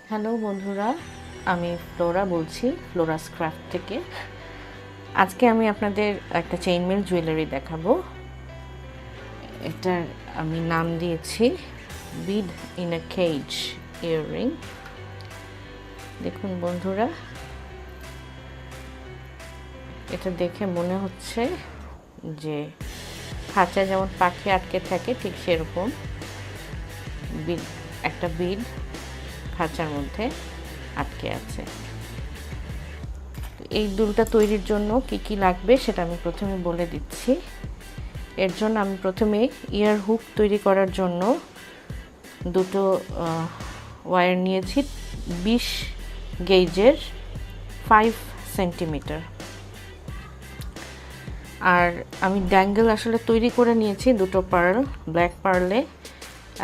Hello বন্ধুরা, আমি Flora বলছি ফ্লোরাস ক্রাফট থেকে। আজকে আমি আপনাদের একটা চেইনমেল জুয়েলারি দেখাবো। এটার আমি নাম দিয়েছি বিড ইন আ কেজ ইয়াররিং। দেখুন বন্ধুরা, এটা দেখে মনে হচ্ছে যে খাঁচায় যেমন পাখি আটকে থাকে ঠিক সেরকম বিড, একটা বিড খাঁচার মধ্যে আটকে আছে। এই দুলটা তৈরির জন্য কি কি লাগবে সেটা আমি প্রথমে বলে দিচ্ছি। এর জন্য আমি প্রথমে ইয়ার হুক তৈরি করার জন্য দুটো ওয়্যার নিয়েছি 20 গেজের 5 সেন্টিমিটার। আর আমি ড্যাঙ্গেল আসলে তৈরি করে নিয়েছি দুটো পার্ল, ব্ল্যাক পার্লে।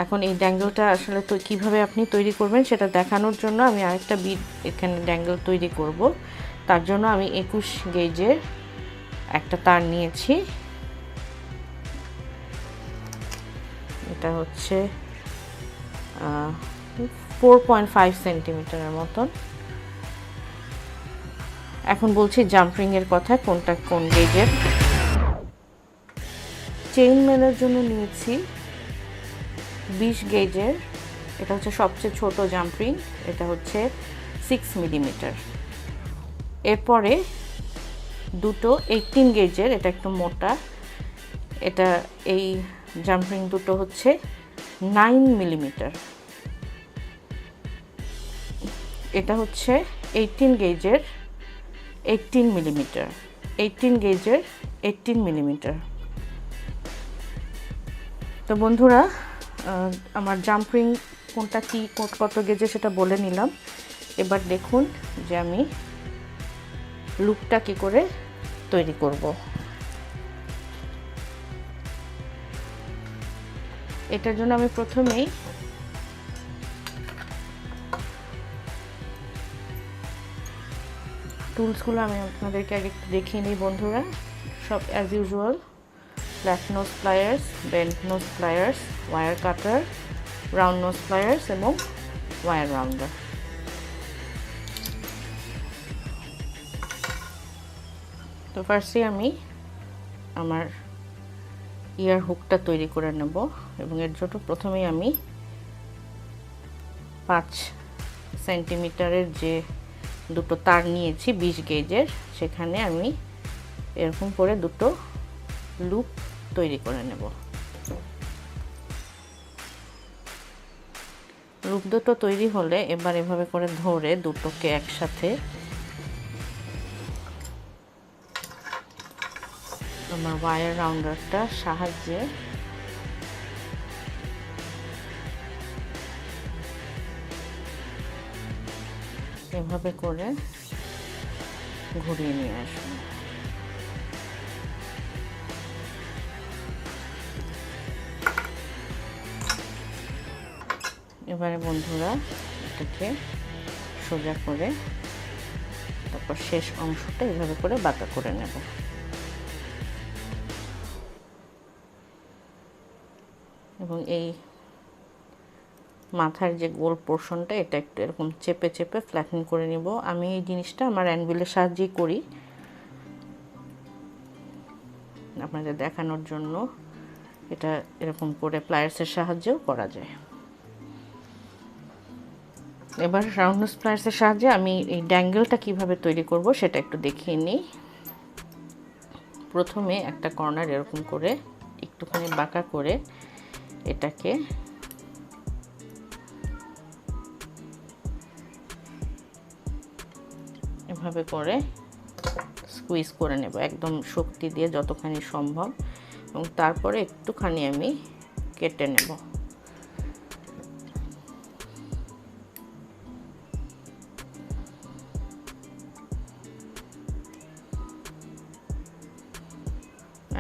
এখন এই ড্যাঙ্গেলটা আসলে তো কীভাবে আপনি তৈরি করবেন সেটা দেখানোর জন্য আমি আরেকটা বিড এখানে ড্যাঙ্গেল তৈরি করব। তার জন্য আমি 21 গেজের একটা তার নিয়েছি। এটা হচ্ছে 4.5 সেন্টিমিটারের মতন। এখন বলছি জাম্পিংয়ের কথা, কোনটা কোন গেজের। চেইন মেলের জন্য নিয়েছি 20 গেজের, এটা হচ্ছে সবচেয়ে ছোট জাম্পিং, এটা হচ্ছে 6 মিলিমিটার। এরপরে দুটো 18 গেজের, এটা একটু মোটা, এটা এই জাম্পিং দুটো হচ্ছে 9 মিলিমিটার। এটা হচ্ছে 18 গেজের 18 মিলিমিটার, 18 গেজের 18 মিলিমিটার। তো বন্ধুরা, আমার জাম্পিং কোনটা কি কত গেজে সেটা বলে নিলাম। এবার দেখুন যে আমি লুপটা কি করে তৈরি করব। এটার জন্য আমি প্রথমেই টুলসগুলো আমি আপনাদেরকে আগে একটু দেখিয়ে নিই বন্ধুরা। সব as usual, flat nose pliers, bend nose pliers, wire cutter, round nose pliers এবং ওয়্যার রাউন্ডার। তো ফার্স্টে আমি আমার ইয়ার হুকটা তৈরি করে নেব এবং এর জন্য প্রথমেই আমি 5 সেন্টিমিটারের যে দুটো তার নিয়েছি 20 গেজের, সেখানে আমি এরকম করে দুটো লুপ তৈরি করে নেব। লুপ দুটো তৈরি হলে এবার এভাবে করে ধরে দুটোকে একসাথে আমার ওয়্যার রাউন্ডারটার সাহায্যে এভাবে করে ঘুরিয়ে নিয়ে আসবো। এবারে বন্ধুরা এটাকে সোজা করে তারপর শেষ অংশটা এভাবে করে বাঁকা করে নেব। এবং এই মাথার যে গোল পোর্শনটা এটা একটু এরকম চেপে চেপে ফ্ল্যাটেন করে নিব। আমি এই জিনিসটা আমার অ্যানভিলের সাহায্যেই করি, আপনাদের দেখানোর জন্য। এটা এরকম করে প্লায়ার্সের সাহায্যেও করা যায়। এবার রাউন্ড নোজ প্লায়ার্সের সাহায্যে আমি এই ড্যাঙ্গেলটা কিভাবে তৈরি করব সেটা একটু দেখিয়ে নিই। প্রথমে একটা কর্নার এরকম করে একটুখানি বাঁকা করে এটাকে এভাবে করে স্কুইজ করে নেব একদম শক্তি দিয়ে যতখানি সম্ভব, এবং তারপরে একটুখানি আমি কেটে নেব।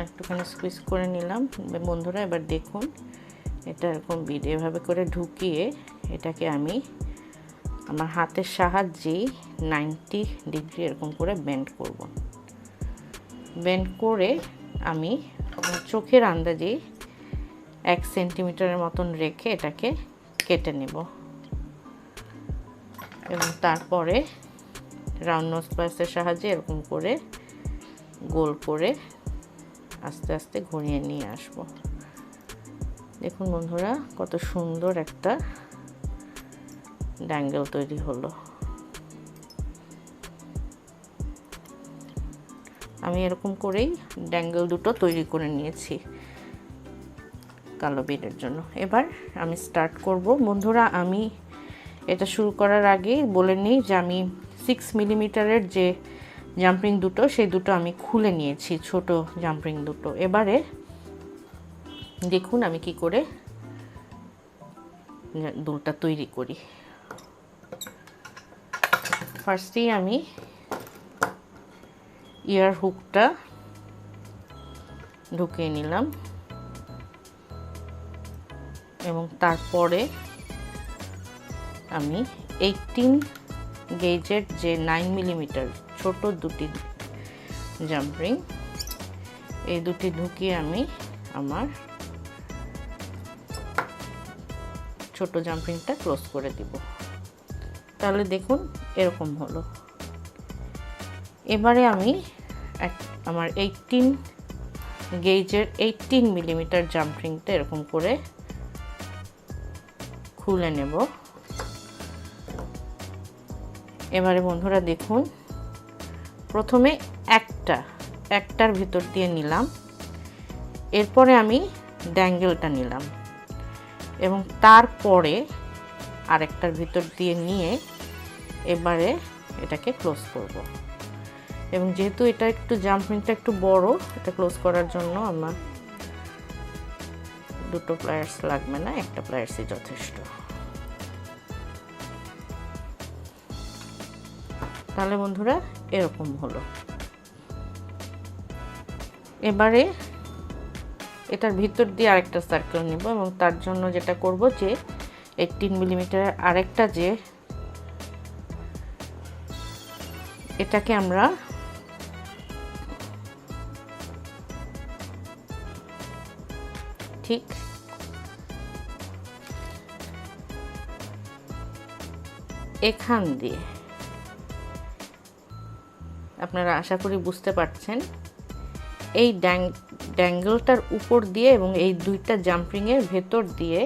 একটুখানি স্কুইজ করে নিলাম বন্ধুরা। এবার দেখুন এটা এরকম বিড এভাবে করে ঢুকিয়ে এটাকে আমি আমার হাতের সাহায্যেই 90 ডিগ্রি এরকম করে বেন্ড করব। বেন্ড করে আমি চোখের আন্দাজে 1 সেন্টিমিটারের মতন রেখে এটাকে কেটে নেব। এবং তারপরে রাউন্ড নোজ প্লাসের সাহায্যে এরকম করে গোল করে আস্তে আস্তে ঘুরিয়ে নিয়ে আসব। দেখুন বন্ধুরা, কত সুন্দর একটা ড্যাঙ্গেল তৈরি হলো। আমি এরকম করেই ড্যাঙ্গেল দুটো তৈরি করে নিয়েছি কালো বিডের জন্য। এবার আমি স্টার্ট করব। বন্ধুরা, আমি এটা শুরু করার আগে বলে নিই যে আমি 6 মিলিমিটারের যে জাম্পিং দুটো, সেই দুটো আমি খুলে নিয়েছি, ছোট জাম্পিং দুটো। এবারে দেখুন আমি কি করে দুলটা তৈরি করি। ফার্স্টেই আমি ইয়ার হুকটা ঢুকিয়ে নিলাম এবং তারপরে আমি 18 গেজের যে 9 মিলিমিটার ছোট দুটি জাম্পিং, এই দুটি ঢুকিয়ে আমি আমার ছোট জাম্পিংটা ক্লোজ করে দিব। তাহলে দেখুন এরকম হলো। এবারে আমি আমার 18 গেজের 18 মিলিমিটার জাম্পিংটা এরকম করে খুলে নেব। এবারে বন্ধুরা দেখুন, প্রথমে একটার ভিতর দিয়ে নিলাম, এরপরে আমি ড্যাঙ্গেলটা নিলাম এবং তারপরে আরেকটার ভিতর দিয়ে নিয়ে এবারে এটাকে ক্লোজ করব। এবং যেহেতু এটা একটু জাম্পিংটা একটু বড়, এটা ক্লোজ করার জন্য আমার দুটো প্লায়ার্স লাগবে না, একটা প্লায়ার্সই যথেষ্ট। তাহলে বন্ধুরা এরকম হলো। এবারে এটার ভিতর দিয়ে আরেকটা সার্কেল নিব এবং তার জন্য যেটা করব যে 18 মিলিমিটারের আরেকটা যে এটাকে আমরা ঠিক এখান দিয়ে, আপনারা আশা করি বুঝতে পারছেন, এই ড্যাঙ্গেলটার উপর দিয়ে এবং এই দুইটা জাম্পিংয়ের ভেতর দিয়ে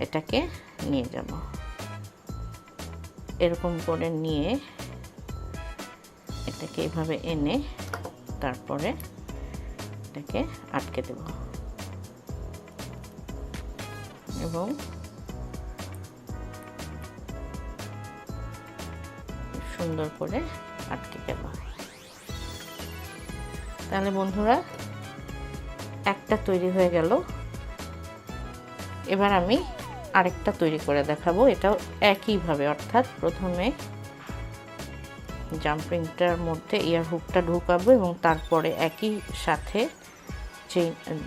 এটাকে নিয়ে যাব। এরকম করে নিয়ে এটাকে এইভাবে এনে তারপরে এটাকে আটকে দেব এবং সুন্দর করে আটকে দেব। তাহলে বন্ধুরা একটা তৈরি হয়ে গেল। এবার আমি আরেকটা তৈরি করে দেখাবো। এটাও একইভাবে, অর্থাৎ প্রথমে জাম্পিংটার মধ্যে ইয়ার হুকটা ঢুকাবো এবং তারপরে একই সাথে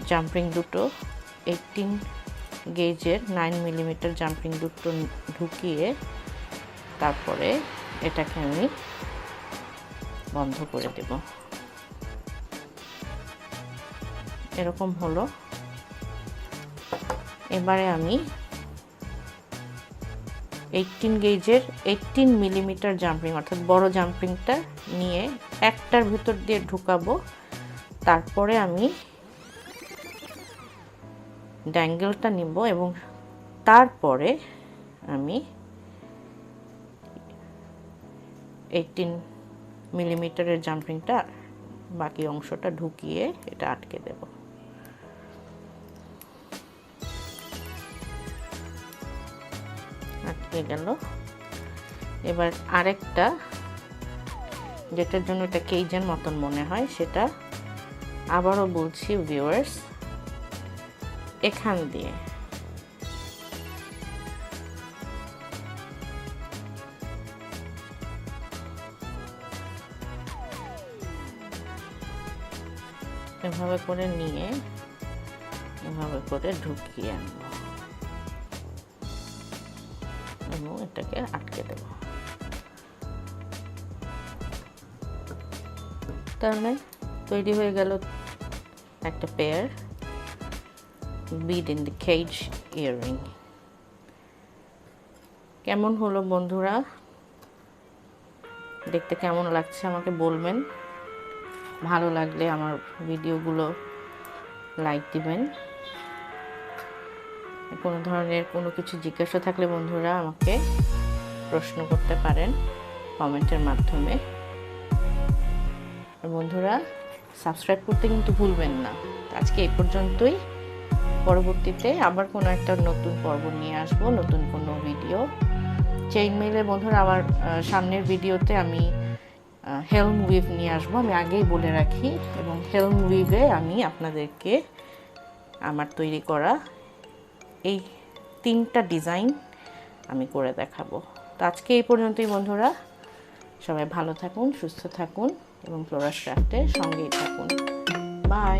জাম্পিং দুটো 18 গেজের 9 মিলিমিটার জাম্পিং দুটো ঢুকিয়ে তারপরে এটাকে আমি বন্ধ করে দেব। এরকম হলো। এবারে আমি 18 গেজের 18 মিলিমিটার জাম্পিং, অর্থাৎ বড় জাম্পিংটা নিয়ে একটার ভিতর দিয়ে ঢুকাবো। তারপরে আমি ড্যাঙ্গেলটা নিব এবং তারপরে আমি 18 মিলিমিটারের জাম্পিংটা বাকি অংশটা ঢুকিয়ে এটা আটকে দেব। আটকে গেল। এবার আরেকটা, যেটার জন্য এটা কেজের মতন মনে হয়, সেটা আবারও বলছি ভিউয়ার্স, এখান দিয়ে এভাবে করে নিয়ে এভাবে করে ঢুকিয়ে আনব এবং এটাকে আটকে দেব। তাহলে তৈরি হয়ে গেল একটা pair bead in the cage earring। কেমন হলো বন্ধুরা, দেখতে কেমন লাগছে আমাকে বলবেন। ভালো লাগলে আমার ভিডিওগুলো লাইক দিবেন। কোনো ধরনের কোনো কিছু জিজ্ঞাসা থাকলে বন্ধুরা আমাকে প্রশ্ন করতে পারেন কমেন্টের মাধ্যমে। বন্ধুরা সাবস্ক্রাইব করতে কিন্তু ভুলবেন না। আজকে এই পর্যন্তই, পরবর্তীতে আবার কোনো একটা নতুন পর্ব নিয়ে আসবো, নতুন কোনো ভিডিও। চেইনমেইলে বন্ধুরা আবার সামনের ভিডিওতে আমি হেলম উইভ নিয়ে আসবো, আমি আগেই বলে রাখি। এবং হেলম উইভে আমি আপনাদেরকে আমার তৈরি করা এই 3টা ডিজাইন আমি করে দেখাবো। তো আজকে এই পর্যন্তই বন্ধুরা, সবাই ভালো থাকুন, সুস্থ থাকুন এবং ফ্লোরাস ক্রাফটের সঙ্গেই থাকুন। বাই।